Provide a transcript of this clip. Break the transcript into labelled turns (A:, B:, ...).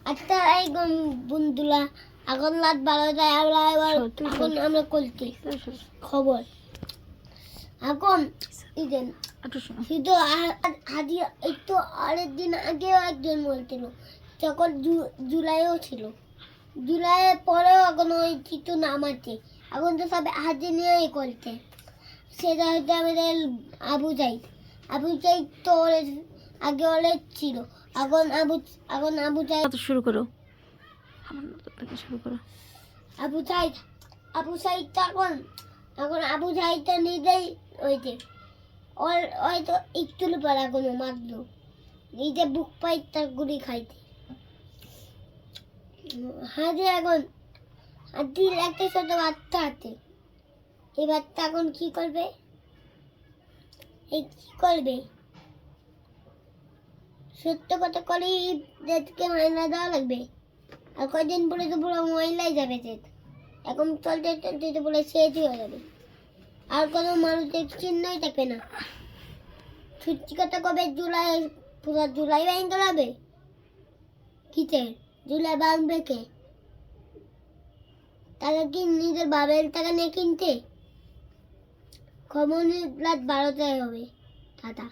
A: আচ্ছা এই বন্ধুরা এখন রাত 12টায় এখন আমরা করছি খবর এখন ইদেন শুধু আদি একটু আরেক দিন আগেও একজন বলছিল তখন জুলাইও ছিল জুলাইয়ের পরেও এখন ওই কিছু নাম আছে এখন তো সব হাতে নিয়েই করছে সেটা হচ্ছে আমাদের আবু জাইদ তো আগে অনেক ছিল এখন আবু জাইদ
B: শুরু করো
A: আবু সাইদ এখন আবু সাইদটা নিজেই হয়েছে ওই তো একটু পর এখনো মাত্র নিজে বুক পাই তার গুলি খাইতে হাতে এখন হাতির একটা ছোট বাচ্চা আছে এই বাচ্চা এখন কি করবে সত্য কথা করে ঈদকে মাইনা দেওয়া লাগবে আর কয়দিন পরে তো পুরো মহিলাই যাবে এখন চলতে চলতে তো পুরো শেষ হয়ে যাবে আর কোনো মানুষের চিহ্নই থাকবে না সত্যি কথা কবে পুরো জুলাই বাইন করাবে কিতে জুলাই বাঁধবে কে টাকা কি নিজের বাবার টাকা নিয়ে কিনতে খবর রাত 12টায় হবে টাটা।